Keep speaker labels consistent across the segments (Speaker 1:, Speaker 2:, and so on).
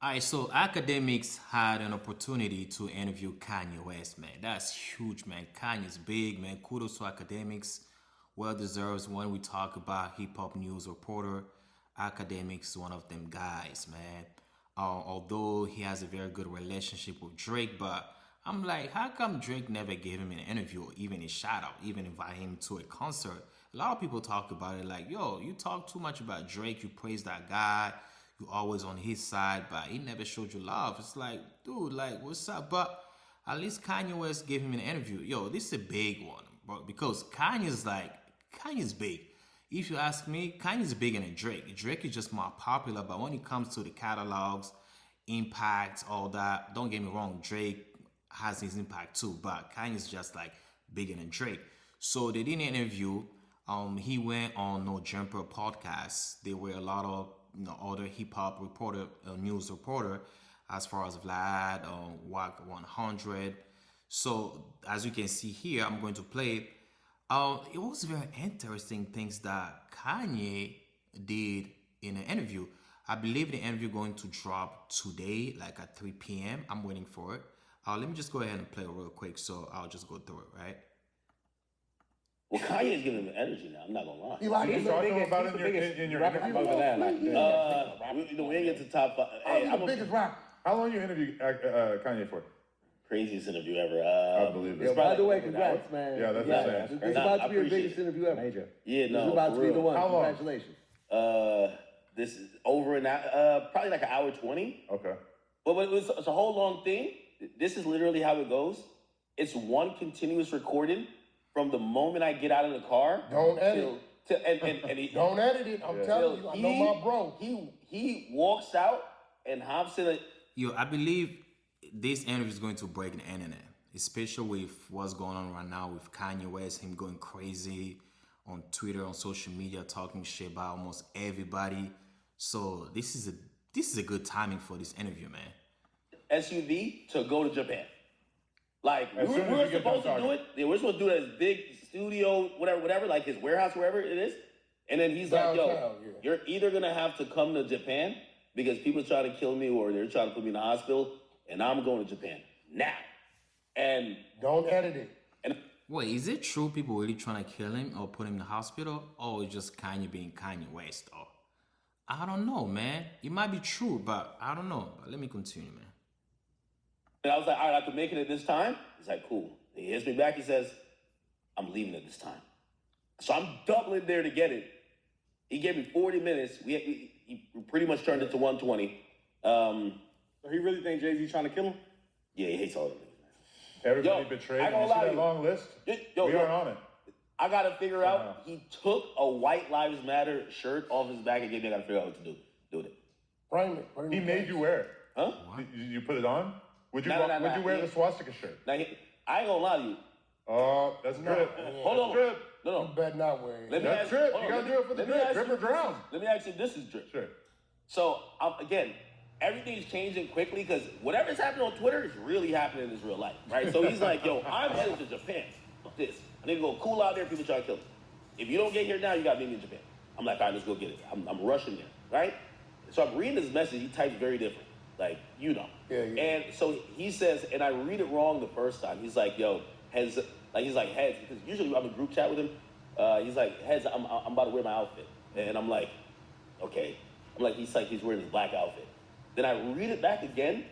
Speaker 1: All right, so Academics had an opportunity to interview Kanye West, man. That's huge, man. Kanye's big, man. Kudos to Academics. Well deserves when we talk about hip hop news reporter. Academics is one of them guys, man. Although he has a very good relationship with Drake, but I'm like, how come Drake never gave him an interview or even a shout out, even invite him to a concert? A lot of people talk about it like, yo, you talk too much about Drake, you praise that guy, you always on his side, but he never showed you love. It's like, dude, like, what's up? But at least Kanye West gave him an interview. Yo, this is a big one, bro, because Kanye's big. If you ask me, Kanye's bigger than Drake. Drake is just more popular, but when it comes to the catalogs, impact, all that, don't get me wrong, Drake has his impact too, but Kanye's just like bigger than Drake. So they did an interview. He went on No Jumper podcast. There were a lot of other hip hop reporter, news reporter, as far as Vlad, WAC 100. So as you can see here, I'm going to play. It was very interesting things that Kanye did in an interview. I believe the interview going to drop today, like at 3 p.m. I'm waiting for it. Let me just go ahead and play it real quick, so I'll just go through it, right?
Speaker 2: Well, Kanye's giving him energy now. I'm not gonna lie.
Speaker 3: You like
Speaker 4: You talking about in your interview?
Speaker 2: We ain't get to top five. Hey,
Speaker 3: I'm the biggest rapper.
Speaker 4: How long you interviewed Kanye for?
Speaker 2: Craziest interview ever.
Speaker 4: I believe it.
Speaker 3: Yeah, by the way, congrats, man.
Speaker 4: Yeah, that's
Speaker 2: Yeah.
Speaker 4: insane.
Speaker 3: This is about to be your biggest interview ever.
Speaker 4: Major.
Speaker 2: Yeah, no.
Speaker 3: This is about to
Speaker 2: for
Speaker 3: be the
Speaker 2: real.
Speaker 3: one.
Speaker 4: How long?
Speaker 3: Congratulations.
Speaker 2: This is over an hour, probably like an hour 20.
Speaker 4: Okay.
Speaker 2: But it's a whole long thing. This is literally how it goes. It's one continuous recording from the moment I get out of the car.
Speaker 3: Don't edit.
Speaker 2: And he,
Speaker 3: Don't edit it. I'm telling you. I know my bro.
Speaker 2: He walks out and hops in a.
Speaker 1: Yo, I believe this interview is going to break the internet, especially with what's going on right now with Kanye West, him going crazy on Twitter, on social media, talking shit about almost everybody. So this is a good timing for this interview, man.
Speaker 2: SUV to go to Japan. Like
Speaker 4: As
Speaker 2: we
Speaker 4: soon as
Speaker 2: were
Speaker 4: you get
Speaker 2: supposed
Speaker 4: done
Speaker 2: to do it. Yeah, we're supposed to do it as big studio, whatever, like his warehouse, wherever it is. And then he's like, "Yo,
Speaker 3: Downtown, yeah.
Speaker 2: you're either gonna have to come to Japan because people try to kill me or they're trying to put me in the hospital, and I'm going to Japan now." And
Speaker 3: Don't edit it.
Speaker 1: Wait, is it true people really trying to kill him or put him in the hospital? Or it's just Kanye being Kanye West? Or I don't know, man. It might be true, but I don't know. But let me continue, man.
Speaker 2: I was like, "All right, I can make it at this time." He's like, "Cool." He hits me back. He says, "I'm leaving at this time." So I'm doubling there to get it. He gave me 40 minutes. He pretty much turned it to 120.
Speaker 5: So he really think Jay-Z trying to kill him?
Speaker 2: Yeah, he hates all of them.
Speaker 4: Everybody
Speaker 2: Yo,
Speaker 4: betrayed.
Speaker 2: I
Speaker 4: You
Speaker 2: ain't
Speaker 4: see
Speaker 2: gonna lie
Speaker 4: that
Speaker 2: to you.
Speaker 4: long list?
Speaker 2: Yo,
Speaker 4: We aren't on it.
Speaker 2: I gotta figure out.
Speaker 4: Uh-huh.
Speaker 2: He took a White Lives Matter shirt off his back and gave me. I gotta figure out what to do with it.
Speaker 3: Frame it. Put it in
Speaker 4: He
Speaker 3: the
Speaker 4: made
Speaker 3: case.
Speaker 4: you wear it.
Speaker 2: Huh?
Speaker 4: You put it on? Would you
Speaker 2: No.
Speaker 4: would you wear
Speaker 2: He-
Speaker 4: the swastika shirt?
Speaker 2: Now, I ain't gonna lie to you.
Speaker 4: Oh, that's drip.
Speaker 2: Hold on.
Speaker 4: Drip.
Speaker 2: No.
Speaker 3: You better not wear it.
Speaker 2: Let me
Speaker 4: That's
Speaker 2: ask
Speaker 4: drip.
Speaker 2: hold
Speaker 4: You
Speaker 2: on,
Speaker 4: gotta do it for the
Speaker 2: let me
Speaker 4: drip.
Speaker 2: ask
Speaker 4: Drip
Speaker 2: you
Speaker 4: or drown.
Speaker 2: Let me ask you. This is drip.
Speaker 4: Sure.
Speaker 2: So again, everything's changing quickly because whatever's happening on Twitter is really happening in his real life, right? So he's like, "Yo, I'm headed to Japan. Fuck this. I need to go cool out there. People try to kill me. If you don't get here now, you got to meet me in Japan." I'm like, "All right, let's go get it." I'm rushing there, right? So I'm reading his message. He types very different, like
Speaker 3: Yeah.
Speaker 2: And so he says, and I read it wrong the first time. He's like, "Yo, heads," heads, because usually I'm in group chat with him. He's like, "Heads, I'm about to wear my outfit," and I'm like, "Okay." He's wearing his black outfit. Then I read it back again,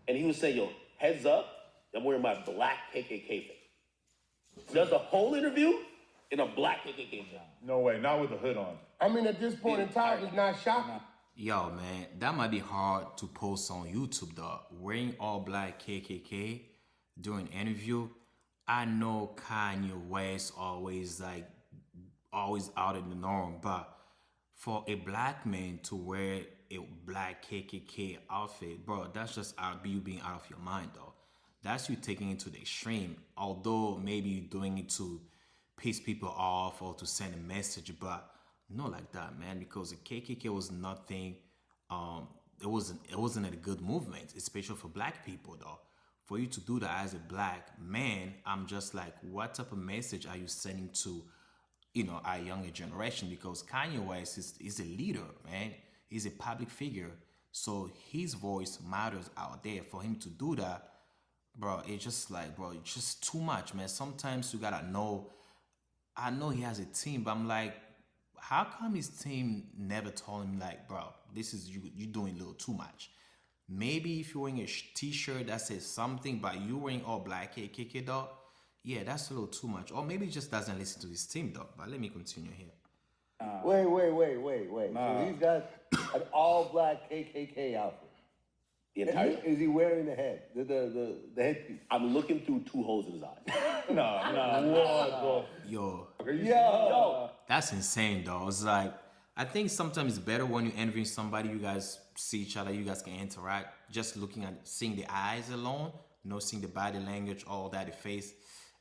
Speaker 2: and he was saying, "Yo, heads up, I'm wearing my black KKK thing." Does the whole interview in a black KKK thing.
Speaker 4: No way. Not with the hood on.
Speaker 3: I mean, at this point in time, it's not shocking.
Speaker 1: Yo, man, that might be hard to post on YouTube, though. Wearing all black KKK during an interview. I know Kanye West always out of the norm, but for a black man to wear a black KKK outfit, bro, that's just you being out of your mind, though. That's you taking it to the extreme. Although maybe you're doing it to piss people off or to send a message, but not like that, man. Because the KKK was nothing. It wasn't a good movement, especially for black people, though. For you to do that as a black man, I'm just like, what type of message are you sending to, our younger generation? Because Kanye West is a leader, man. He's a public figure. So his voice matters out there. For him to do that, bro, it's just like, bro, it's just too much, man. Sometimes you gotta know. I know he has a team, but I'm like, how come his team never told him like, bro, this is you doing a little too much. Maybe if you're wearing a t-shirt that says something, but you wearing all black KKK dog, yeah, that's a little too much. Or maybe he just doesn't listen to his team dog. But let me continue here.
Speaker 6: Wait. So he's got an all-black KKK outfit.
Speaker 2: The entire.
Speaker 6: Is he wearing the head, the headpiece?
Speaker 2: I'm looking through 2 holes in his eye.
Speaker 4: No.
Speaker 1: Yo,
Speaker 6: Yo.
Speaker 1: that's insane, though. It's like, I think sometimes it's better when you're interviewing somebody, you guys see each other, you guys can interact. Just looking at, seeing the eyes alone, no seeing the body language, all that, the face.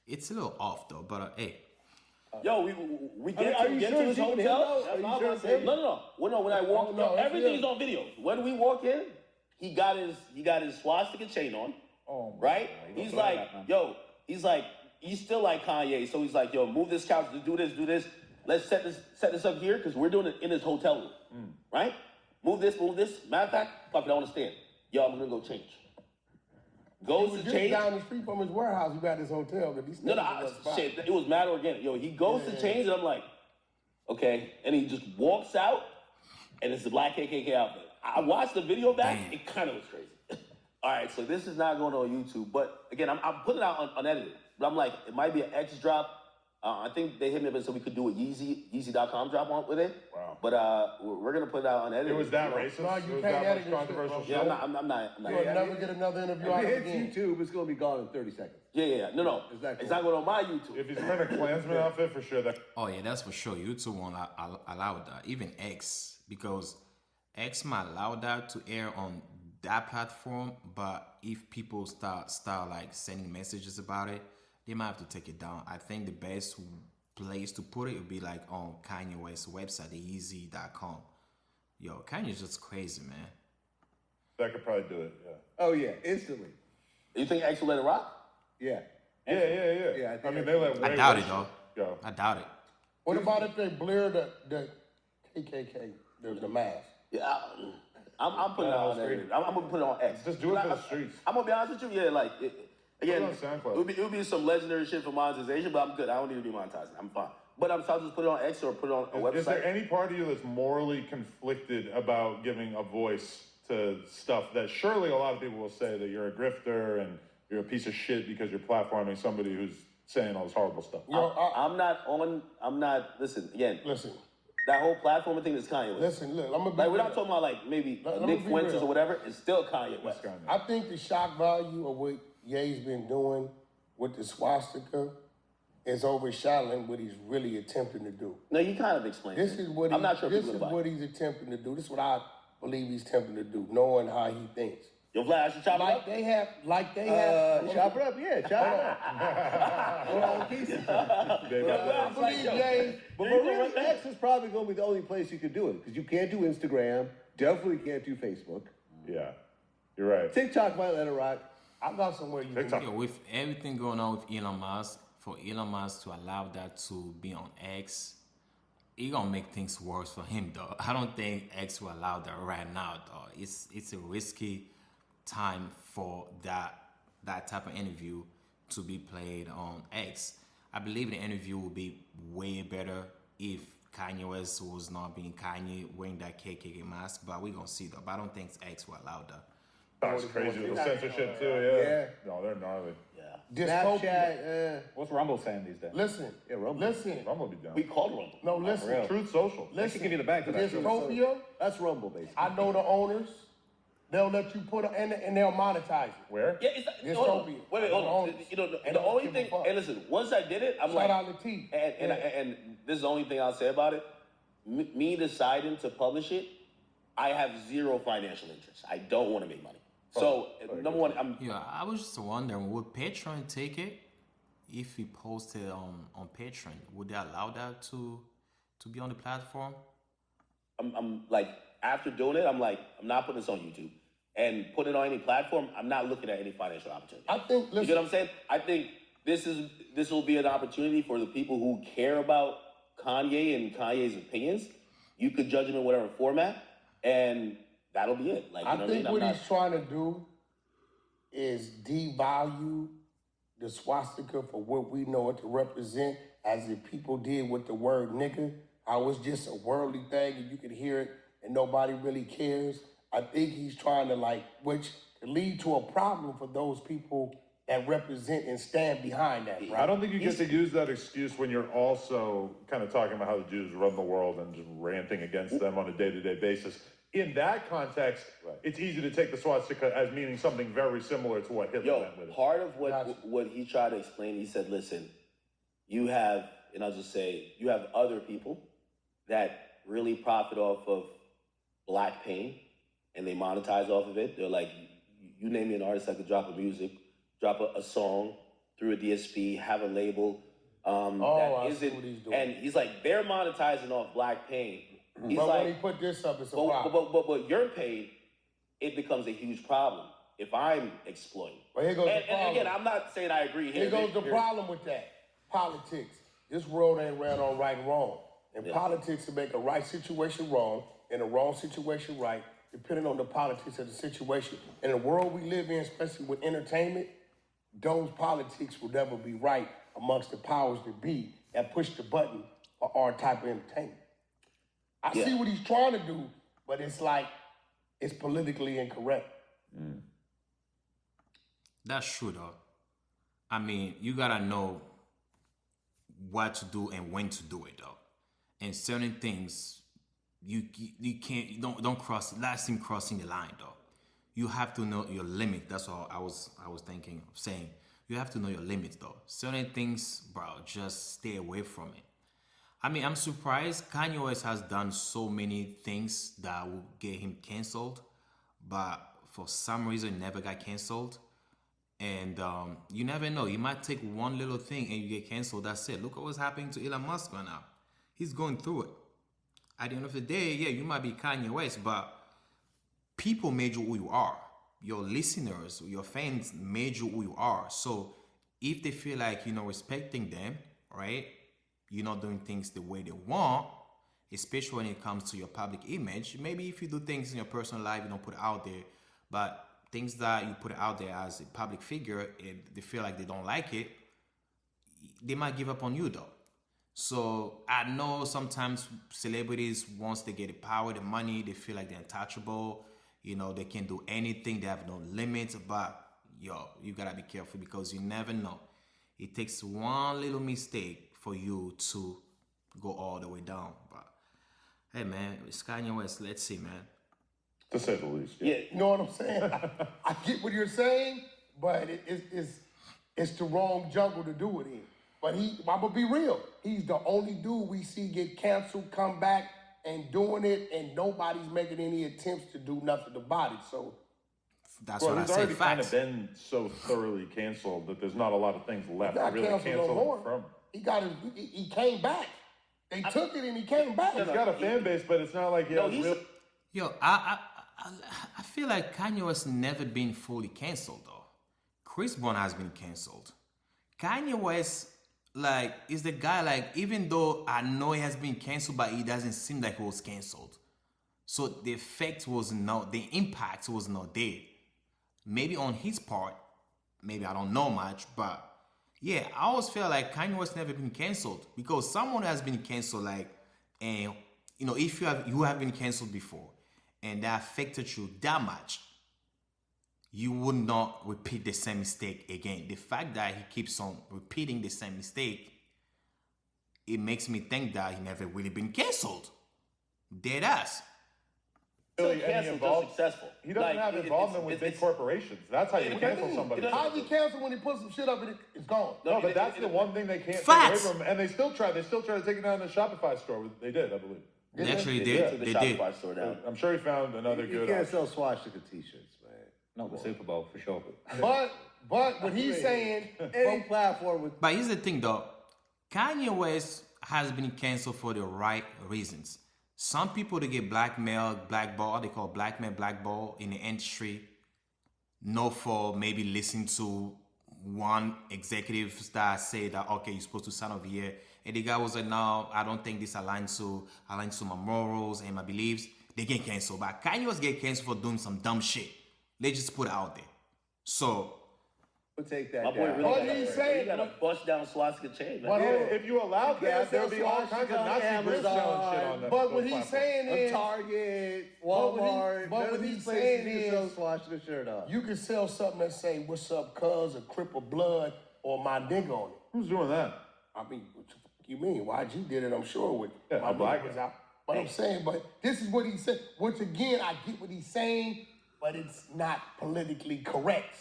Speaker 1: It's a little off, though. But hey,
Speaker 2: Yo, we get
Speaker 6: Are
Speaker 2: to
Speaker 6: you
Speaker 2: get
Speaker 6: sure
Speaker 2: to his
Speaker 6: it's even him,
Speaker 2: hotel.
Speaker 6: though? Are you sure it's him?
Speaker 2: No. Well, no, when I walk,
Speaker 3: No, it's
Speaker 2: everything's
Speaker 3: him.
Speaker 2: on video. When we walk in, he got his swastika chain on.
Speaker 5: Oh, my
Speaker 2: Right?
Speaker 5: God.
Speaker 2: He's like, he's like, he's still like Kanye. So he's like, yo, move this couch, do this. Let's set this up here because we're doing it in his hotel room. Right? Move this. Matter of fact, fuck it, I want to stand. Yo, I'm gonna go change.
Speaker 3: He
Speaker 2: Goes
Speaker 3: was
Speaker 2: to
Speaker 3: just
Speaker 2: change.
Speaker 3: down the street from his warehouse. He got his hotel. But these
Speaker 2: No,
Speaker 3: niggas
Speaker 2: shit, it was mad organic. Yo, he goes to change, and I'm like, okay. And he just walks out, and it's the black KKK outfit. I watched the video back.
Speaker 1: Damn.
Speaker 2: It kind of was crazy. All right, so this is not going on YouTube, but again, I'm putting it out unedited. But I'm like, it might be an X drop. I think they hit me up and said we could do a Yeezy.com drop on with it.
Speaker 4: Wow.
Speaker 2: But we're gonna put it out unedited.
Speaker 4: It was that
Speaker 2: you know?
Speaker 4: racist?
Speaker 3: No,
Speaker 4: It
Speaker 3: you
Speaker 4: was
Speaker 3: can't
Speaker 4: that
Speaker 3: edit
Speaker 4: much
Speaker 3: this shit,
Speaker 4: controversial
Speaker 3: bro.
Speaker 2: Yeah,
Speaker 4: shit?
Speaker 2: I'm not.
Speaker 3: You'll never get another interview out
Speaker 6: If
Speaker 3: of
Speaker 6: it
Speaker 3: again.
Speaker 6: hits YouTube, it's going to be gone in 30 seconds.
Speaker 2: Yeah. No.
Speaker 6: Is that
Speaker 2: It's
Speaker 6: cool?
Speaker 2: not going on my YouTube.
Speaker 4: If he's wearing a Clansman outfit, for sure, that
Speaker 1: oh yeah, that's for sure. YouTube won't allow that. Even X, because X might allow that to air on that platform, but if people start like sending messages about it, they might have to take it down. I think the best place to put it would be like on Kanye West's website, the Yeezy.com. Yo, Kanye's just crazy, man.
Speaker 4: that could probably do it. Yeah.
Speaker 6: Oh, yeah, instantly.
Speaker 2: You think X will let it rock?
Speaker 6: Yeah.
Speaker 4: Yeah.
Speaker 6: Yeah, I
Speaker 4: I
Speaker 6: think
Speaker 4: mean, they let way
Speaker 1: I doubt
Speaker 4: worse
Speaker 1: it, though.
Speaker 4: shit go.
Speaker 1: I doubt it.
Speaker 3: What about if they blur the KKK, the mask?
Speaker 2: Yeah, I'm putting it
Speaker 4: No,
Speaker 2: on
Speaker 4: it's
Speaker 2: there. I'm gonna put it on X.
Speaker 4: Just do it for the
Speaker 2: I-
Speaker 4: streets.
Speaker 2: I'm gonna be honest with you. Yeah, like again,
Speaker 4: Put it on SoundCloud.
Speaker 2: it would be some legendary shit for monetization, but I'm good. I don't need to be monetizing. I'm fine. But I'm sorry, just put it on X or put it on a website.
Speaker 4: Is there any part of you that's morally conflicted about giving a voice to stuff that surely a lot of people will say that you're a grifter and you're a piece of shit because you're platforming somebody who's saying all this horrible stuff?
Speaker 3: Yo,
Speaker 2: I'm not. Listen again.
Speaker 3: listen,
Speaker 2: That whole platform thing is Kanye West.
Speaker 3: look, I'm gonna be
Speaker 2: Like we're
Speaker 3: real.
Speaker 2: not talking about like maybe
Speaker 3: Let me
Speaker 2: Nick
Speaker 3: be
Speaker 2: Fuentes
Speaker 3: real.
Speaker 2: or whatever. It's still Kanye West.
Speaker 4: This guy, man.
Speaker 3: I think the shock value of what Ye's been doing with the swastika is overshadowing what he's really attempting to do.
Speaker 2: No, you kind of explained.
Speaker 3: This
Speaker 2: it.
Speaker 3: is what
Speaker 2: I'm not sure.
Speaker 3: this
Speaker 2: people
Speaker 3: is
Speaker 2: gonna buy
Speaker 3: what
Speaker 2: it.
Speaker 3: he's attempting to do. This is what I believe he's attempting to do, knowing how he thinks.
Speaker 2: Yo, Vlad, I should chop it
Speaker 3: Like
Speaker 2: up.
Speaker 3: they have.
Speaker 6: Chop it up, yeah, chop it up. Put all the pieces.
Speaker 3: I believe Ye.
Speaker 6: But
Speaker 2: You gonna
Speaker 6: really,
Speaker 2: run that?
Speaker 6: X is probably going to be the only place you could do it because you can't do Instagram, definitely can't do Facebook.
Speaker 4: Yeah, you're right.
Speaker 6: TikTok might let it rock.
Speaker 3: I got somewhere you can
Speaker 4: TikTok.
Speaker 1: Yo, with everything going on with Elon Musk, for Elon Musk to allow that to be on X, it gonna make things worse for him, though. I don't think X will allow that right now, though. It's a risky time for that type of interview to be played on X. I believe the interview will be way better if Kanye West was not being Kanye wearing that KKK mask, but we gonna see though. But I don't think X will allow that.
Speaker 4: That's crazy with the censorship too. Yeah.
Speaker 6: Yeah.
Speaker 4: No, they're gnarly.
Speaker 3: dystopia.
Speaker 6: Snapchat,
Speaker 5: What's Rumble saying these days?
Speaker 3: Listen,
Speaker 6: Yeah, Rumble.
Speaker 3: listen.
Speaker 4: Rumble be down.
Speaker 2: We called Rumble.
Speaker 3: No, listen.
Speaker 4: Truth Social.
Speaker 3: Listen.
Speaker 5: give you the bank for that.
Speaker 3: Dystopia.
Speaker 6: that's Rumble, basically.
Speaker 3: I know the owners. They'll let you put it and they'll monetize it.
Speaker 4: Where?
Speaker 2: Yeah, it's hold on.
Speaker 3: Dystopia.
Speaker 2: Wait, hold on.
Speaker 3: Owners.
Speaker 2: You know,
Speaker 3: And
Speaker 2: the
Speaker 3: don't
Speaker 2: only
Speaker 3: give a
Speaker 2: thing.
Speaker 3: fuck.
Speaker 2: And listen, once I did it, I'm
Speaker 3: Shout
Speaker 2: like,
Speaker 3: out to T.
Speaker 2: and this is the only thing I'll say about it. Me deciding to publish it, I have zero financial interest. I don't want to make money. So number one, I'm
Speaker 1: Yeah, I was just wondering, would Patreon take it if he posted on Patreon? Would they allow that to be on the platform?
Speaker 2: I'm like after doing it, I'm like I'm not putting this on YouTube and putting it on any platform. I'm not looking at any financial opportunity.
Speaker 3: I think.
Speaker 2: You
Speaker 3: Listen,
Speaker 2: get what I'm saying? I think this will be an opportunity for the people who care about Kanye and Kanye's opinions. You could judge him in whatever format, and that'll be it. Like, you know
Speaker 3: I
Speaker 2: what I
Speaker 3: think
Speaker 2: mean?
Speaker 3: what
Speaker 2: I'm not,
Speaker 3: he's trying to do is devalue the swastika for what we know it to represent, as if people did with the word nigga. How it's just a worldly thing and you can hear it and nobody really cares. I think he's trying to which could lead to a problem for those people that represent and stand behind that, right?
Speaker 4: I don't think you get to use that excuse when you're also kind of talking about how the Jews run the world and just ranting against them on a day-to-day basis. In that context, it's easy to take the swastika as meaning something very similar to what Hitler meant with it.
Speaker 2: Part of what he tried to explain, he said, listen, you have, and I'll just say, you have other people that really profit off of black pain and they monetize off of it. They're like, you name me an artist that could drop a song through a DSP, have a label
Speaker 3: I see what he's doing.
Speaker 2: and he's like, they're monetizing off black pain. He's
Speaker 3: But
Speaker 2: like,
Speaker 3: when he put this up, it's a problem.
Speaker 2: but your pain, it becomes a huge problem if I'm exploiting.
Speaker 3: But here goes the problem.
Speaker 2: And again, I'm not saying I agree here.
Speaker 3: Here goes the problem with that. Politics. This world ain't ran on right and wrong. And politics to make a right situation wrong and a wrong situation right, depending on the politics of the situation. In the world we live in, especially with entertainment, those politics will never be right amongst the powers that be that push the button for our type of entertainment. I see what he's trying to do, but it's it's politically incorrect.
Speaker 1: That's true, though. I mean, you gotta know what to do and when to do it, though. And certain things, you don't cross. Last thing crossing the line, though. You have to know your limit. That's all I was thinking of saying. You have to know your limits, though. Certain things, bro, just stay away from it. I mean, I'm surprised Kanye West has done so many things that will get him canceled, but for some reason never got canceled. And you never know. You might take one little thing and you get canceled. That's it. Look at what's happening to Elon Musk right now. He's going through it. At the end of the day, yeah, you might be Kanye West, but people made you who you are. Your listeners, your fans made you who you are. So if they feel like you're not respecting them, right? You're not doing things the way they want, especially when it comes to your public image. Maybe if you do things in your personal life, you don't put it out there, but things that you put out there as a public figure, they feel like they don't like it, they might give up on you, though. So I know sometimes celebrities, once they get the power, the money, they feel like they're untouchable. They can do anything. They have no limits. But you gotta be careful because you never know. It takes one little mistake for you to go all the way down. But hey, man, it's Kanye West. Let's see, man.
Speaker 4: To say the least.
Speaker 2: Yeah.
Speaker 3: You know what I'm saying? I get what you're saying, but it's the wrong jungle to do it in. But I'm gonna be real. He's the only dude we see get canceled, come back, and doing it, and nobody's making any attempts to do nothing about it. So
Speaker 1: that's
Speaker 4: Well,
Speaker 1: what I
Speaker 4: he's
Speaker 1: said.
Speaker 4: already kind
Speaker 1: Facts.
Speaker 4: of been so thoroughly canceled that there's not a lot of things left to
Speaker 3: not
Speaker 4: really
Speaker 3: canceled
Speaker 4: cancel
Speaker 3: no more.
Speaker 4: him from.
Speaker 3: He came back. They took it and he came back.
Speaker 4: He's got a fan base, but it's not like he has real...
Speaker 1: Yo, I feel like Kanye West never been fully canceled, though. Chris Brown has been canceled. Kanye West, is the guy, even though I know he has been canceled, but he doesn't seem like he was canceled. So the effect was not, the impact was not there. Maybe on his part, maybe I don't know much, but yeah, I always feel like Kanye West never been canceled because someone has been canceled, and if you have been canceled before and that affected you that much, you would not repeat the same mistake again. The fact that he keeps on repeating the same mistake, it makes me think that he never really been canceled. Dead ass.
Speaker 4: Really any
Speaker 2: Canceled,
Speaker 4: involved-
Speaker 2: just successful.
Speaker 4: He doesn't have involvement with big corporations. That's how you cancel somebody.
Speaker 3: How's he canceled when he put some shit up and it's gone?
Speaker 4: No, but that's the one thing they can't take
Speaker 1: Facts.
Speaker 4: away from him. And they still try. They still try to take it down in the Shopify store. They did, I believe.
Speaker 1: They actually
Speaker 2: They
Speaker 1: did.
Speaker 2: took the
Speaker 1: They did.
Speaker 2: Shopify store down.
Speaker 4: I'm sure he found another
Speaker 6: You
Speaker 4: good
Speaker 6: can't
Speaker 4: option.
Speaker 6: sell swastika t-shirts, man.
Speaker 5: No, the Super Bowl for sure.
Speaker 3: But what he's saying,
Speaker 6: Any platform with
Speaker 1: But here's the thing, though. Kanye West has been canceled for the right reasons. Some people, they get blackmailed, blackball, they call blackmail, blackball in the industry. No, for maybe listening to one executive that say that, okay, you're supposed to sign over here. And the guy was like, no, I don't think this aligns to my morals and my beliefs. they get canceled. But Kanye West get canceled for doing some dumb shit. They just put it out there. So
Speaker 6: We'll take that
Speaker 2: My boy
Speaker 6: down.
Speaker 2: really got a bust down swastika chain, man.
Speaker 3: But
Speaker 4: If you allowed that, there would be all kinds of Nazi groups selling shit on them.
Speaker 3: But what he's saying is,
Speaker 6: Target, Walmart,
Speaker 3: but
Speaker 6: none of
Speaker 3: what
Speaker 6: these
Speaker 3: he's
Speaker 6: places
Speaker 3: saying
Speaker 6: you can sell
Speaker 3: is,
Speaker 6: swastika shirt on.
Speaker 3: you can sell something that say, "What's up, cuz?" or "Crip of Blood" or "My nigga" on it.
Speaker 4: Who's doing that?
Speaker 3: I mean, what the fuck you mean? YG did it, I'm sure, with
Speaker 4: Yeah,
Speaker 3: my
Speaker 4: black
Speaker 3: nigga was
Speaker 4: guy.
Speaker 3: out. But I'm saying, but this is what he said. Once again, I get what he's saying, but it's not politically correct.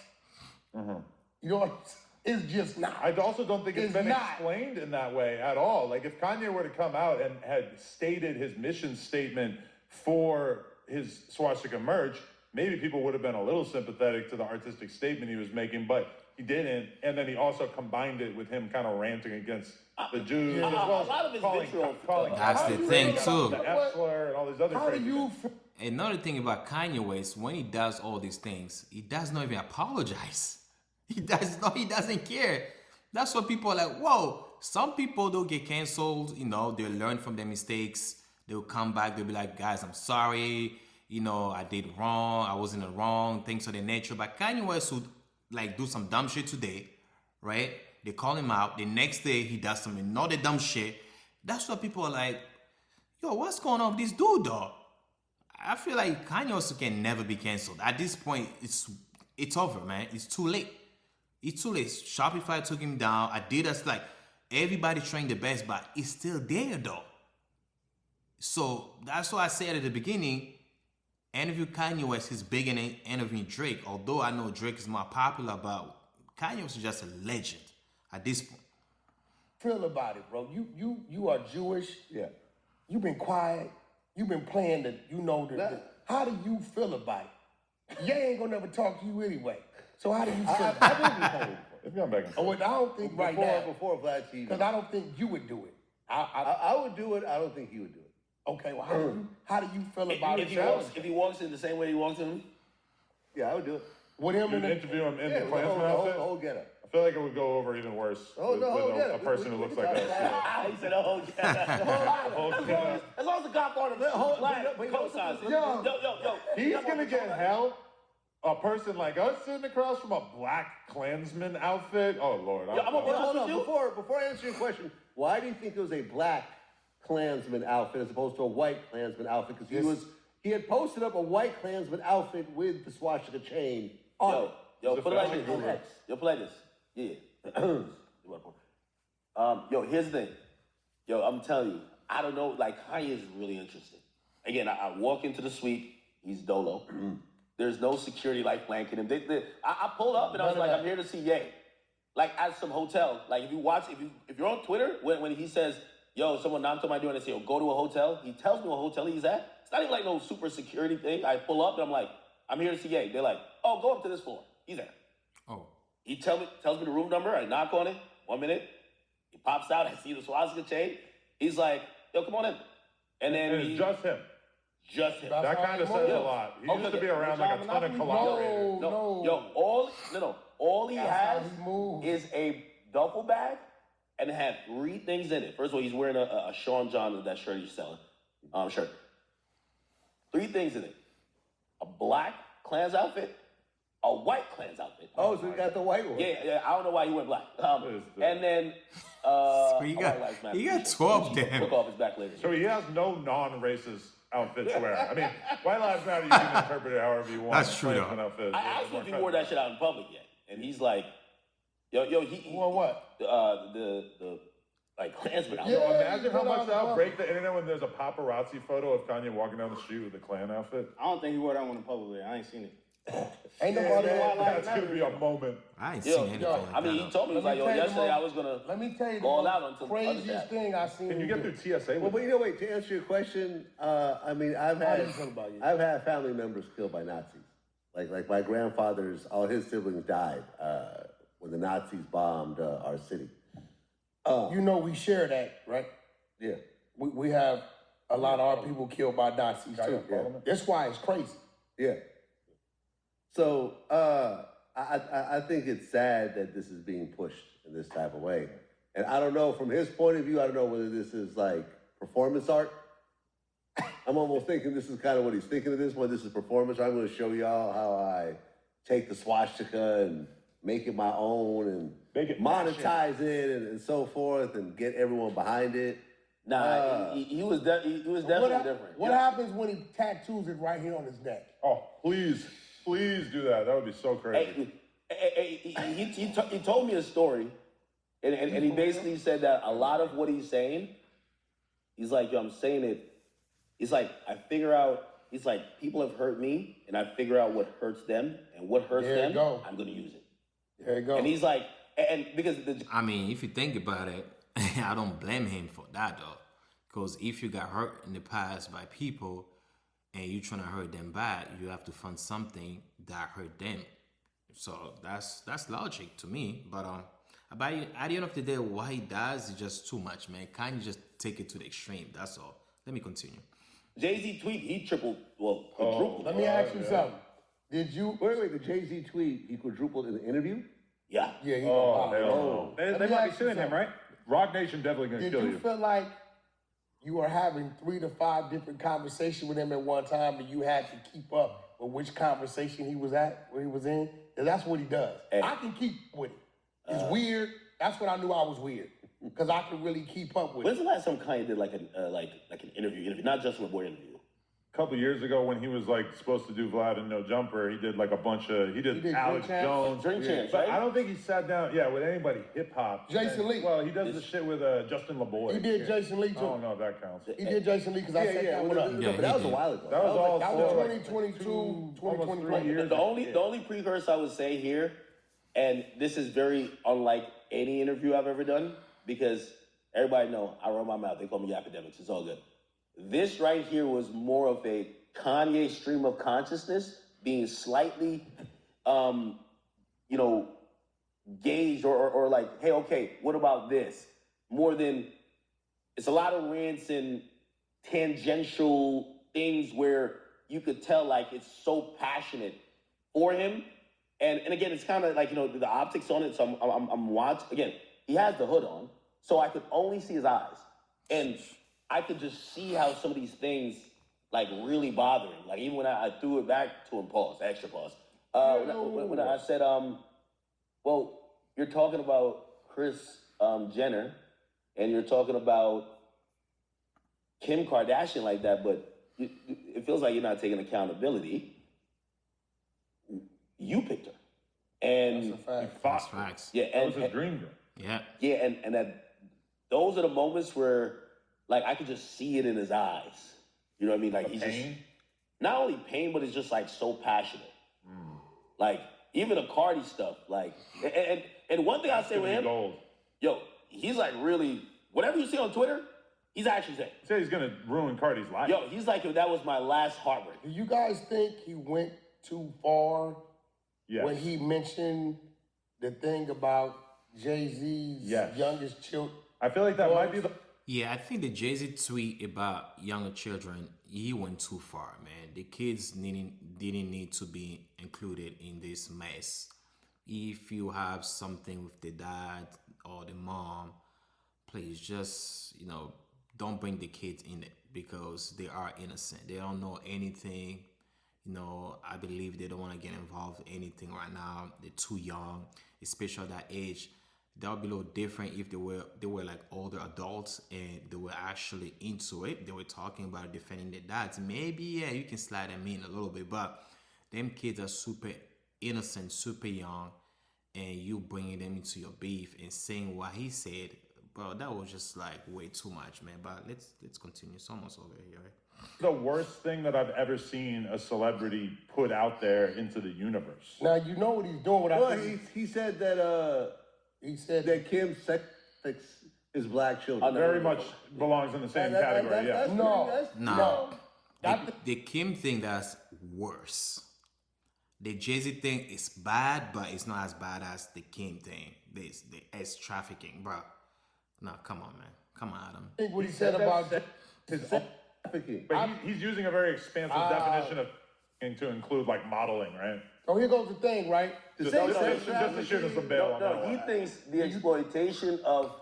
Speaker 3: You know what I'm saying? It's just not.
Speaker 4: I also don't think it's been
Speaker 3: not.
Speaker 4: explained in that way at all. Like, if Kanye were to come out and had stated his mission statement for his swastika merch, maybe people would have been a little sympathetic to the artistic statement he was making, but he didn't. And then he also combined it with him kind of ranting against the Jews, as well as
Speaker 2: a lot of it's
Speaker 4: calling
Speaker 2: vitriol.
Speaker 1: That's the thing, too.
Speaker 4: the F slur and all these other
Speaker 3: How do
Speaker 4: crazy
Speaker 3: you
Speaker 4: things.
Speaker 1: Another thing about Kanye West, when he does all these things, he does not even apologize. He doesn't care. That's what people are like, whoa. Some people, they'll get canceled, they'll learn from their mistakes. They'll come back, they'll be like, guys, I'm sorry. I did wrong. I was in the wrong, things of that nature. But Kanye West would do some dumb shit today, right? They call him out. The next day, he does some another dumb shit. That's what people are like, yo, what's going on with this dude, dog? I feel like Kanye West can never be canceled. At this point, it's over, man. It's too late. It's too late. Shopify took him down. Adidas, everybody trying the best, but it's still there, though. So that's why I said at the beginning, interview Kanye West is bigger than interviewing Drake. Although I know Drake is more popular, but Kanye West is just a legend at this point.
Speaker 3: feel about it, bro? You are Jewish.
Speaker 6: Yeah.
Speaker 3: You've been quiet. You've been playing how do you feel about it? Ye ain't gonna never talk to you anyway. So how do you feel about it?
Speaker 6: I've been before.
Speaker 4: It's gone back and forth.
Speaker 3: I don't think right now.
Speaker 6: Before Vlad TV.
Speaker 3: Because I don't think you would do it.
Speaker 6: I would do it. I don't think he would do it.
Speaker 3: Okay, well, how do you feel about
Speaker 2: If
Speaker 3: it?
Speaker 2: he walks in the same way he walks in,
Speaker 6: Yeah, I would do it.
Speaker 3: With him
Speaker 4: You'd
Speaker 3: in the
Speaker 4: interview him in
Speaker 6: Yeah,
Speaker 4: the
Speaker 6: the
Speaker 4: Clansman
Speaker 6: whole
Speaker 4: outfit?
Speaker 6: getup.
Speaker 4: I feel like it would go over even worse with a person who looks like us.
Speaker 2: he said, "Oh, yeah."
Speaker 4: Whole getup.
Speaker 2: As long as the Godfather is black, co-signs. Yo.
Speaker 4: He's gonna get hell. A person like us sitting across from a black Klansman outfit. Oh Lord!
Speaker 2: I'm gonna be honest
Speaker 6: Hold
Speaker 2: with
Speaker 6: on,
Speaker 2: you.
Speaker 6: before I answer your question, why do you think it was a black Klansman outfit as opposed to a white Klansman outfit? Because he had posted up a white Klansman outfit with the swastika chain on it.
Speaker 2: Yo,
Speaker 4: It's
Speaker 2: put it
Speaker 4: a
Speaker 2: like
Speaker 4: fashion
Speaker 2: this. Yo, play this. Yeah. Yo, here's the thing. Yo, I'm telling you, I don't know. Kanye is really interesting. Again, I walk into the suite. He's dolo. There's no security blanket him. I pulled up and I was like, I'm here to see Ye. At some hotel. If you're on Twitter, when he says, yo, someone knocked on my door and they say, go to a hotel, he tells me what hotel he's at. It's not even no super security thing. I pull up and I'm like, I'm here to see Ye. They're like, oh, go up to this floor. He's there.
Speaker 1: Oh.
Speaker 2: He tells me the room number. I knock on it. 1 minute. He pops out. I see the swastika chain. He's like, yo, come on in. And then
Speaker 4: And it's just him.
Speaker 2: just him.
Speaker 4: That kind of says a lot. He used to be around like a ton of collaborators.
Speaker 3: No.
Speaker 2: Yo, all he
Speaker 3: That's
Speaker 2: has
Speaker 3: how he moves.
Speaker 2: is a duffel bag and it had 3 things in it. First of all, he's wearing a Sean John, that shirt he's selling. Shirt. 3 things in it. A black Klans outfit, a white Klans outfit.
Speaker 6: Oh, so you got the white one.
Speaker 2: Yeah, I don't know why he went black. And then,
Speaker 1: So you got 12 damn.
Speaker 2: Look off his back later.
Speaker 4: So he has no non-racist outfit to wear. I mean, White Lives Matter, you can interpret it however you want.
Speaker 1: That's true,
Speaker 4: Klansman
Speaker 1: though.
Speaker 4: outfit
Speaker 2: I
Speaker 4: is
Speaker 2: asked him
Speaker 4: more
Speaker 2: if he wore that shit out in public yet, and he's like, yo, he
Speaker 3: Or what?
Speaker 2: the Klansman outfit.
Speaker 4: So imagine how much that'll break the internet when there's a paparazzi photo of Kanye walking down the street with a Klan outfit.
Speaker 7: I don't think he wore that one in public. I ain't seen it.
Speaker 3: Ain't nobody
Speaker 4: That's gonna be a moment.
Speaker 1: I ain't
Speaker 2: Yo,
Speaker 1: seen anything like
Speaker 2: I mean,
Speaker 1: that.
Speaker 2: he told me, he was like, yo, yesterday I was gonna
Speaker 3: Let me tell you
Speaker 2: go all
Speaker 3: the
Speaker 2: out
Speaker 3: most
Speaker 2: until
Speaker 3: craziest thing I seen.
Speaker 4: Can you get through TSA?
Speaker 6: Well, but wait, to answer your question, I mean, I've
Speaker 3: How do you feel about it?
Speaker 6: had family members killed by Nazis. Like my grandfather's, all his siblings died when the Nazis bombed our city.
Speaker 3: We share that, right?
Speaker 6: Yeah.
Speaker 3: We have a lot of our people killed by Nazis too.
Speaker 6: Yeah.
Speaker 3: That's why it's crazy.
Speaker 6: Yeah. So I think it's sad that this is being pushed in this type of way. And I don't know, from his point of view, I don't know whether this is like performance art I'm almost thinking this is kind of what he's thinking of this one. This is performance. I'm going to show y'all how I take the swastika and make it my own and
Speaker 4: Make it
Speaker 6: monetize it and so forth and get everyone behind it.
Speaker 2: Nah, he was definitely different.
Speaker 3: What happens when he tattoos it right here on his neck?
Speaker 4: Oh, please do that. That would be so crazy.
Speaker 2: He told me a story, and he basically said that a lot of what he's saying, he's like, yo, I'm saying it. He's like, I figure out. He's like, people have hurt me, and I figure out what hurts them, and what hurts them, I'm gonna use it.
Speaker 3: There you go.
Speaker 2: And he's like, and because
Speaker 1: I mean, if you think about it, I don't blame him for that though, because if you got hurt in the past by people and you trying to hurt them back, you have to find something that hurt them. So that's logic to me. But at the end of the day, what he does is just too much, man. Can't just take it to the extreme. That's all. Let me continue.
Speaker 2: Jay-Z tweet, he quadrupled.
Speaker 3: Let me ask you something. Did you?
Speaker 6: Wait, the Jay-Z tweet, he quadrupled in the interview?
Speaker 2: Yeah.
Speaker 3: Yeah, he
Speaker 4: Oh,
Speaker 3: gonna
Speaker 4: hell
Speaker 3: pop.
Speaker 4: no. They might be suing him, right? Rock Nation definitely gonna
Speaker 3: Did
Speaker 4: kill
Speaker 3: you
Speaker 4: you.
Speaker 3: feel like you were having 3 to 5 different conversations with him at one time and you had to keep up with which conversation he was at, where he was in? And that's what he does.
Speaker 2: Hey.
Speaker 3: I can keep with it. It's weird. That's when I knew I was weird. Because I could really keep up with
Speaker 2: When's
Speaker 3: it.
Speaker 2: the last time Kanye did like an interview, not just a boy interview?
Speaker 4: A couple years ago when he was like supposed to do Vlad and No Jumper, he did like a bunch of, he did Alex
Speaker 3: Drink Champs?
Speaker 4: Jones.
Speaker 2: Drink Champs,
Speaker 4: But
Speaker 2: right?
Speaker 4: I don't think he sat down, with anybody hip hop.
Speaker 3: Jason Lee.
Speaker 4: Well, he does the shit with Justin LeBoy.
Speaker 3: He did Jason Lee
Speaker 4: I
Speaker 3: too.
Speaker 4: don't know if that counts.
Speaker 3: He did Jason Lee because I set that one up.
Speaker 1: Yeah,
Speaker 6: But that was
Speaker 1: he
Speaker 6: a
Speaker 1: did.
Speaker 6: while ago.
Speaker 4: That was all
Speaker 3: That was
Speaker 4: for,
Speaker 3: 2022,
Speaker 4: almost 3
Speaker 3: 2023.
Speaker 4: years.
Speaker 2: The only precursor I would say here, and this is very unlike any interview I've ever done, because everybody know I run my mouth. They call me Akademiks. It's all good. This right here was more of a Kanye stream of consciousness being slightly, gauged or like, hey, okay, what about this? More than, it's a lot of rants and tangential things where you could tell like it's so passionate for him. And again, it's kind of like, the optics on it. So I'm watching, again, he has the hood on, so I could only see his eyes. And I could just see how some of these things like really bother him. Like even when I threw it back to him, extra pause. When I said, well, you're talking about Kris Jenner and you're talking about Kim Kardashian like that, but it feels like you're not taking accountability. You picked her. And
Speaker 3: That's a fact.
Speaker 4: He fought.
Speaker 1: That's facts.
Speaker 2: yeah,
Speaker 4: That
Speaker 2: and
Speaker 4: was his dream girl.
Speaker 1: Yeah.
Speaker 2: yeah, and that those are the moments where like I could just see it in his eyes. You know what I mean? Like he's just
Speaker 4: Pain.
Speaker 2: not only pain, but it's just like so passionate. Like even the Cardi stuff. Like and one thing I say with him,
Speaker 4: Gold.
Speaker 2: yo, he's like really whatever you see on Twitter, he's actually saying.
Speaker 4: He said he's gonna ruin Cardi's life.
Speaker 2: Yo, he's like, that was my last heartbreak.
Speaker 3: Do you guys think he went too far
Speaker 4: Yes.
Speaker 3: when he mentioned the thing about Jay-Z's
Speaker 4: Yes.
Speaker 3: youngest children?
Speaker 4: I feel like that might be the.
Speaker 1: Yeah, I think the Jay-Z tweet about younger children, he went too far, man. The kids didn't need to be included in this mess. If you have something with the dad or the mom, please just, don't bring the kids in it because they are innocent. They don't know anything. I believe they don't want to get involved in anything right now. They're too young, especially at that age. That would be a little different if they were like older adults and they were actually into it. They were talking about defending their dads. Maybe, yeah, you can slide them in a little bit, but them kids are super innocent, super young, and you bringing them into your beef and saying what he said, bro, that was just like way too much, man. But let's continue. It's almost over here, right?
Speaker 4: The worst thing that I've ever seen a celebrity put out there into the universe.
Speaker 3: Now you know what he's doing.
Speaker 6: Well, he said that
Speaker 3: he said
Speaker 6: that Kim's sex is black children.
Speaker 4: Very much belongs in the same category, yeah.
Speaker 3: No.
Speaker 1: The Kim thing, that's worse. The Jay-Z thing is bad, but it's not as bad as the Kim thing. It's trafficking, bro. No, come on, man. Come on, Adam.
Speaker 3: I think what he said about
Speaker 6: trafficking.
Speaker 4: But he's using a very expansive definition of to include like modeling, right?
Speaker 3: Oh, here goes the thing, right?
Speaker 4: Just to shoot us some bail on that
Speaker 2: He
Speaker 4: one.
Speaker 2: thinks the exploitation of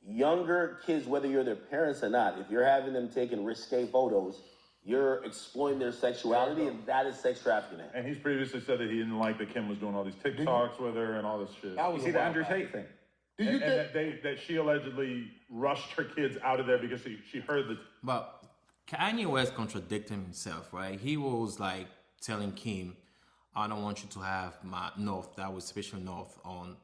Speaker 2: younger kids, whether you're their parents or not, if you're having them taking risque photos, you're exploiting their sexuality, and that is sex trafficking.
Speaker 4: And he's previously said that he didn't like that Kim was doing all these TikToks with her and all this shit.
Speaker 3: That
Speaker 5: You
Speaker 3: was
Speaker 5: see
Speaker 3: a
Speaker 5: the
Speaker 3: while
Speaker 5: Andrew
Speaker 3: back.
Speaker 5: Tate thing?
Speaker 3: Do you
Speaker 4: And
Speaker 3: think?
Speaker 4: that she allegedly rushed her kids out of there because she heard the.
Speaker 1: But Kanye West contradicting himself, right? He was like telling Kim, I don't want you to have my North, that was special North, on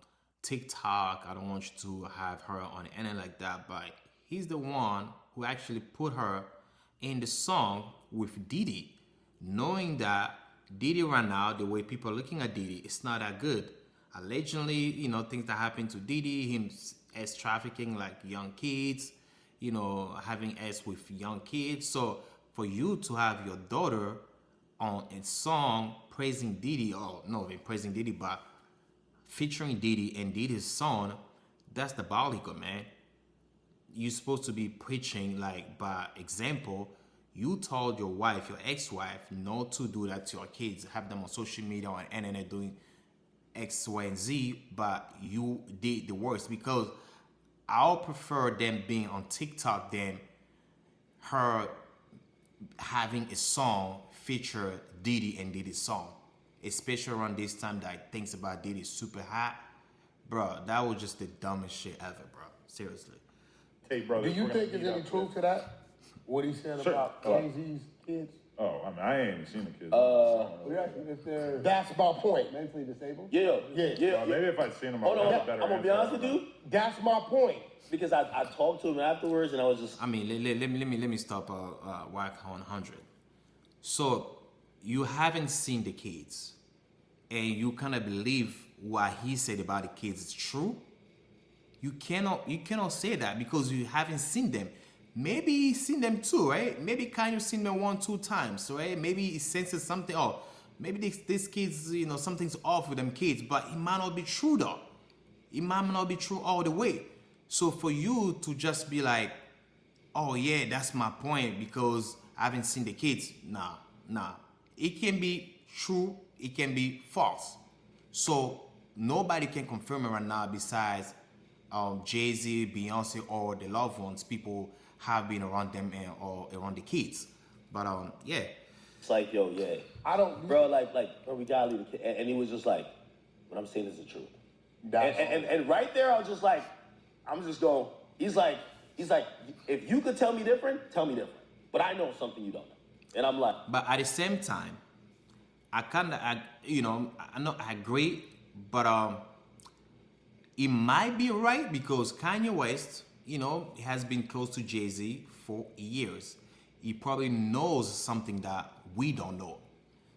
Speaker 1: TikTok. I don't want you to have her on anything like that. But he's the one who actually put her in the song with Diddy, knowing that Diddy right now, the way people are looking at Diddy, it's not that good. Allegedly, you know, things that happened to Diddy, him as trafficking like young kids, you know, having S with young kids. So for you to have your daughter on a song praising Diddy, or no, praising Diddy, but featuring Diddy and Diddy's son, that's diabolical, man. You're supposed to be preaching like by example. You told your wife, your ex-wife, not to do that to your kids, have them on social media or on internet doing X, Y, and Z, but you did the worst, because I'll prefer them being on TikTok than her having a song feature Diddy and Diddy's song, especially around this time that thinks about Diddy super hot. Bro, that was just the dumbest shit ever, bro. Seriously.
Speaker 4: Tate brothers.
Speaker 3: Do you
Speaker 4: we're gonna
Speaker 3: think there's
Speaker 4: meet
Speaker 3: any
Speaker 4: up
Speaker 3: truth
Speaker 4: with.
Speaker 3: to that? What he said
Speaker 4: Sure.
Speaker 3: about Jay-Z's kids?
Speaker 4: Oh, I mean, I ain't even seen the kids.
Speaker 6: You're asking if they're
Speaker 3: That's my point.
Speaker 6: mentally disabled?
Speaker 2: Yeah,
Speaker 3: Yeah.
Speaker 4: Well, maybe if I'd seen them, I
Speaker 2: Hold
Speaker 4: would
Speaker 2: on,
Speaker 4: have a better
Speaker 2: I'm gonna be
Speaker 4: answer.
Speaker 2: honest with you,
Speaker 3: That's my point.
Speaker 2: because I talked to him afterwards, and I was just
Speaker 1: I mean, let me stop Whack on 100. So you haven't seen the kids, and you kind of believe what he said about the kids is true. You cannot say that because you haven't seen them. Maybe he's seen them too, right? Maybe Kanye seen them 1-2 times, right? Maybe he senses something. Oh, maybe this kids, you know, something's off with them kids, but it might not be true though. It might not be true all the way. So for you to just be like, oh yeah, that's my point because I haven't seen the kids. Nah. It can be true, it can be false. So nobody can confirm it right now besides Jay-Z, Beyonce, or the loved ones. People have been around them or around the kids. But yeah.
Speaker 2: it's like, yo, yeah,
Speaker 3: I don't.
Speaker 2: bro, bro, we gotta leave the kid. And he was just like, what I'm saying is the truth.
Speaker 3: That's
Speaker 2: And right there, I was just like, I'm just going. He's like, if you could tell me different, tell me different. But I know something you don't know. And I'm like,
Speaker 1: But at the same time, I know I agree, but it might be right because Kanye West, you know, has been close to Jay-Z for years. He probably knows something that we don't know.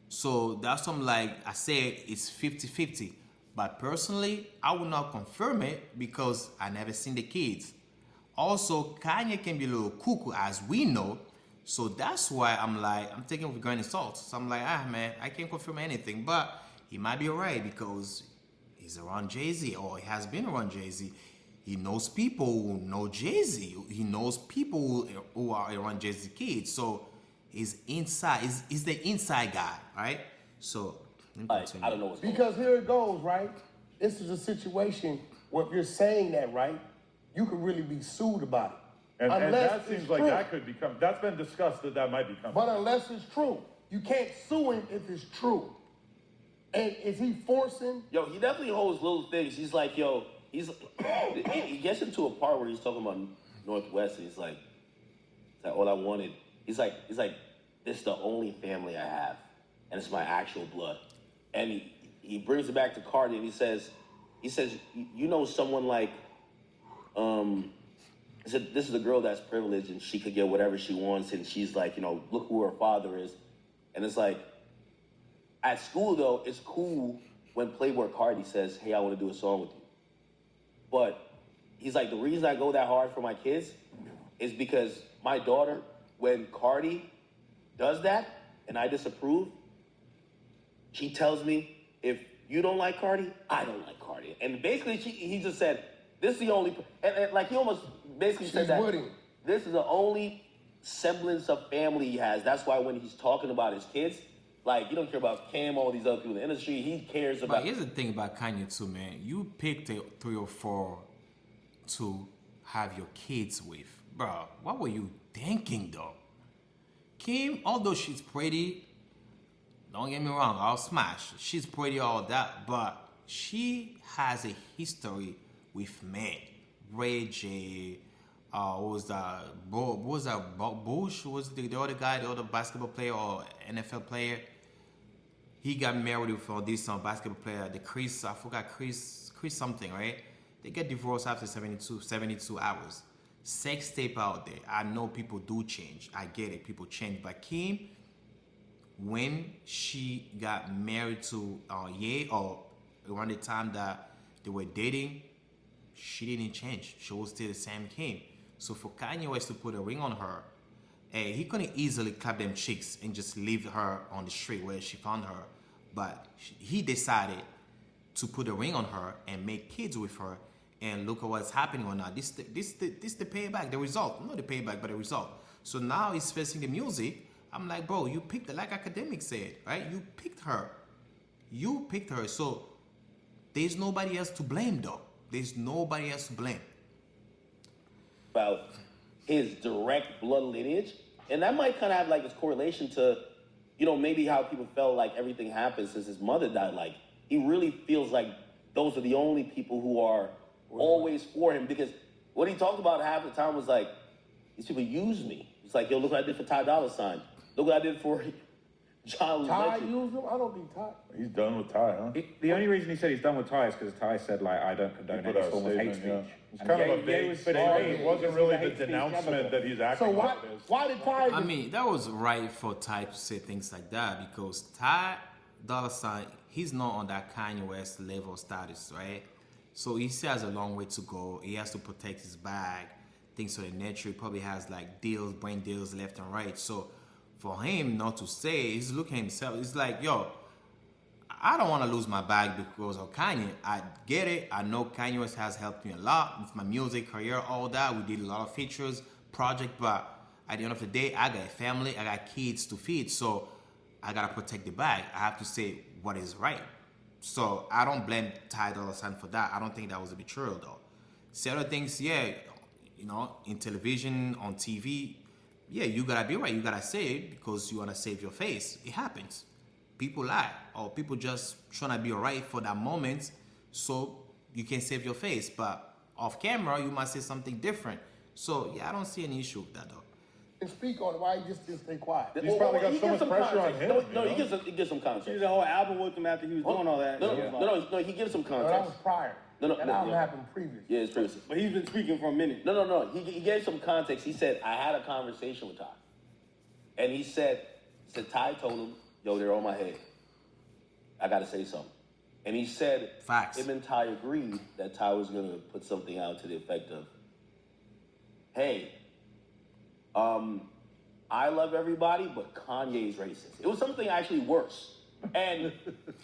Speaker 1: So that's something like I said, it's 50-50. But personally, I will not confirm it because I never seen the kids. Also, Kanye can be a little cuckoo, as we know. So that's why I'm taking it with a grain of salt. So I'm like, man, I can't confirm anything. But he might be right because he's around Jay-Z, or he has been around Jay-Z. He knows people who know Jay-Z. He knows people who are around Jay-Z kids. So he's inside. He's the inside guy, right? So let me
Speaker 2: like,
Speaker 1: continue.
Speaker 2: I don't know what's going on.
Speaker 3: because here it goes, right? This is a situation where if you're saying that, right, you could really be sued about it.
Speaker 4: And
Speaker 3: Unless
Speaker 4: that
Speaker 3: it's
Speaker 4: seems like
Speaker 3: true.
Speaker 4: that could become. That's been discussed that might become.
Speaker 3: But unless it's true, you can't sue him if it's true. And is he forcing?
Speaker 2: Yo, he definitely holds little things. He's like, yo, he gets into a part where he's talking about Northwest, and he's like all I wanted. He's like, this is the only family I have, and it's my actual blood. And he brings it back to Cardi, and he says, you know, someone like, he said, this is a girl that's privileged, and she could get whatever she wants, and she's like, you know, look who her father is. And it's like, at school, though, it's cool when Playboy Cardi says, hey, I want to do a song with you. But he's like, the reason I go that hard for my kids is because my daughter, when Cardi does that and I disapprove, she tells me, if you don't like Cardi, I don't like Cardi. And basically, he just said, this is the only, and like he almost basically said
Speaker 3: She's
Speaker 2: that
Speaker 3: with him.
Speaker 2: this is the only semblance of family he has. That's why when he's talking about his kids, like, you don't care about Cam, all these other people in the industry. He cares
Speaker 1: But
Speaker 2: about.
Speaker 1: here's the thing about Kanye too, man. You picked 3 or 4 to have your kids with. Bro, what were you thinking though? Kim, although she's pretty, don't get me wrong, I'll smash. She's pretty, all that, but she has a history with men. Ray J, what was that? Bush? Who was the other guy, the other basketball player or NFL player? He got married with this basketball player, the Chris, I forgot Chris something, right? They get divorced after 72 hours. Sex tape out there. I know people do change. I get it, people change. But Kim, when she got married to Ye, or around the time that they were dating, she didn't change. She was still the same Kim. So for Kanye West to put a ring on her, he couldn't easily clap them cheeks and just leave her on the street where she found her. But he decided to put a ring on her and make kids with her. And look at what's happening right now. This the payback, the result. Not the payback, but the result. So now he's facing the music. I'm like, bro, you picked it, like Akademiks said, right? You picked her. You picked her. So there's nobody else to blame, though. There's nobody else to blame.
Speaker 2: About his direct blood lineage, and that might kind of have like this correlation to, maybe how people felt like everything happened since his mother died. Like he really feels like those are the only people who are always for him, because what he talked about half the time was like, these people use me. It's like, yo, look what I did for Ty Dolla $ign. Look what I did for John
Speaker 3: Ty
Speaker 2: Legend.
Speaker 3: used him? I don't think Ty.
Speaker 4: He's done with Ty, huh?
Speaker 5: The only reason he said he's done with Ty is because Ty said, like, I don't condone
Speaker 4: He put
Speaker 5: any
Speaker 4: out a
Speaker 5: form of hate
Speaker 4: statement,
Speaker 5: speech.
Speaker 4: It's
Speaker 5: And
Speaker 4: kind of
Speaker 5: Ye-
Speaker 4: a
Speaker 5: Ye
Speaker 4: vague
Speaker 5: was
Speaker 4: statement.
Speaker 5: saying,
Speaker 4: It wasn't
Speaker 5: he's
Speaker 4: really
Speaker 5: a
Speaker 4: the
Speaker 5: hate speech
Speaker 4: denouncement
Speaker 5: advocate.
Speaker 4: that he's
Speaker 3: So
Speaker 4: acting
Speaker 3: why,
Speaker 4: like this.
Speaker 3: why did Ty?
Speaker 1: I mean, that was right for Ty to say things like that, because Ty Dolla $ign, he's not on that Kanye West level status, right? So he still has a long way to go. He has to protect his bag, things of the nature. He probably has like brain deals left and right. So for him not to say, he's looking at himself. He's like, yo, I don't want to lose my bag because of Kanye. I get it. I know Kanye West has helped me a lot with my music career, all that. We did a lot of features, project, but at the end of the day, I got a family, I got kids to feed, so I gotta protect the bag. I have to say what is right. So I don't blame Ty Dolla $ign for that. I don't think that was a betrayal though. See other things, yeah, in television, on TV, yeah, you gotta be right. You gotta say it because you wanna save your face. It happens. People lie, or people just trying to be right for that moment so you can save your face. But off camera, you might say something different. So yeah, I don't see any issue with that though.
Speaker 3: And speak on it. Why he just didn't stay quiet?
Speaker 4: He's probably got
Speaker 2: He
Speaker 4: so
Speaker 2: gives
Speaker 4: much
Speaker 2: some
Speaker 4: pressure on
Speaker 2: context.
Speaker 4: him.
Speaker 2: No, he gives some
Speaker 7: He
Speaker 2: context.
Speaker 7: did a whole album with him after he was doing all that.
Speaker 2: No, he gives some
Speaker 3: No, that was
Speaker 2: context.
Speaker 3: prior.
Speaker 2: No,
Speaker 3: that album
Speaker 2: yeah.
Speaker 3: happened previous.
Speaker 2: Yeah, it's previous.
Speaker 7: But he's been speaking for a minute.
Speaker 2: No. He gave some context. He said, I had a conversation with Ty. And he said Ty told him, yo, they're on my head. I got to say something. And he said,
Speaker 1: Facts.
Speaker 2: him and Ty agreed that Ty was going to put something out to the effect of, hey, I love everybody, but Kanye's racist. It was something actually worse. And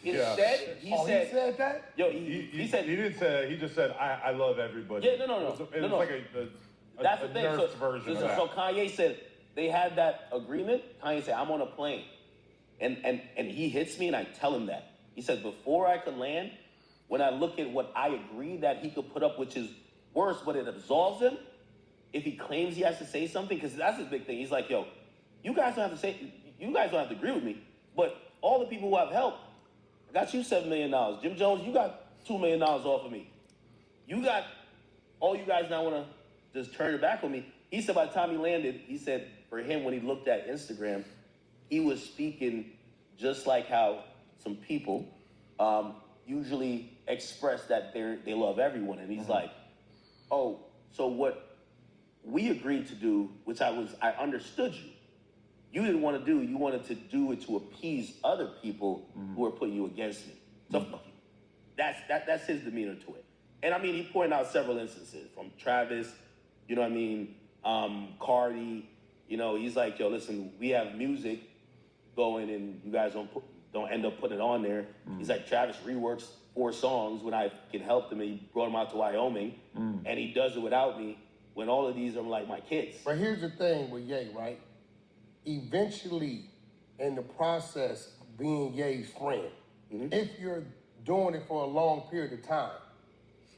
Speaker 2: instead, he said,
Speaker 3: he said that?
Speaker 2: yo,
Speaker 4: He
Speaker 2: said,
Speaker 4: he didn't say. He just said, "I love everybody."
Speaker 2: Yeah, no.
Speaker 4: It was like
Speaker 2: that's
Speaker 4: a
Speaker 2: the thing.
Speaker 4: nerfed version of that.
Speaker 2: So Kanye said they had that agreement. Kanye said, I'm on a plane. And he hits me and I tell him that. He said, before I could land, when I look at what I agree that he could put up, which is worse, but it absolves him, if he claims he has to say something, because that's his big thing. He's like, yo, you guys don't have to agree with me, but all the people who have helped, I got you $7 million. Jim Jones, you got $2 million off of me. You got, all you guys now want to just turn it back on me. He said by the time he landed, he said for him, when he looked at Instagram, he was speaking just like how some people usually express that they love everyone. And he's like, oh, so what we agreed to do, which I understood you didn't want to do, you wanted to do it to appease other people who are putting you against me. So fuck you. That's his demeanor to it. And I mean, he pointed out several instances from Travis, you know what I mean, Cardi, he's like, yo, listen, we have music going and you guys don't end up putting it on there. He's like, Travis reworks 4 songs when I can help them, and he brought them out to Wyoming, and he does it without me when all of these are like my kids.
Speaker 3: But here's the thing with Ye, right? Eventually, in the process of being Ye's friend, if you're doing it for a long period of time,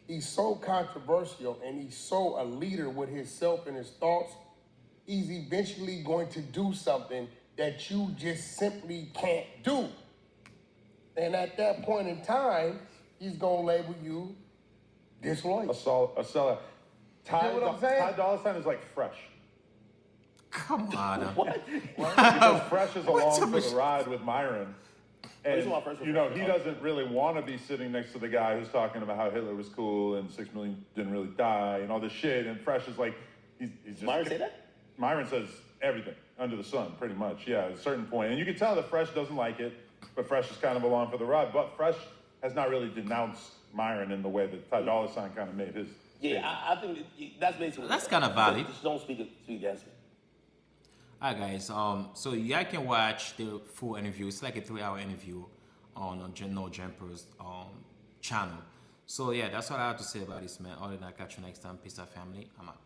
Speaker 3: he's so controversial and he's so a leader with himself and his thoughts, he's eventually going to do something that you just simply can't do. And at that point in time, he's gonna label you disloyal.
Speaker 4: A sellout.
Speaker 3: You know what I'm saying?
Speaker 4: Ty Dolla $ign is like Fresh.
Speaker 1: Come on.
Speaker 4: Because Fresh is along for
Speaker 1: What's
Speaker 4: the ride with Myron. And,
Speaker 2: He's my first
Speaker 4: he doesn't really want to be sitting next to the guy who's talking about how Hitler was cool and 6 million didn't really die and all this shit. And Fresh is like, he's just...
Speaker 2: Myron say that?
Speaker 4: Myron says everything under the sun, pretty much. Yeah, at a certain point. And you can tell that Fresh doesn't like it, but Fresh is kind of along for the ride. But Fresh has not really denounced Myron in the way that Ty Dolla $ign kind of made his...
Speaker 2: Yeah, I think that's basically...
Speaker 1: That's kind of valid.
Speaker 2: Just don't speak against me.
Speaker 1: Alright guys, so y'all can watch the full interview. It's like a 3-hour interview on No Jumpers channel. So yeah, that's what I have to say about this, man. Other than that, catch you next time. Peace out, family. I'm out.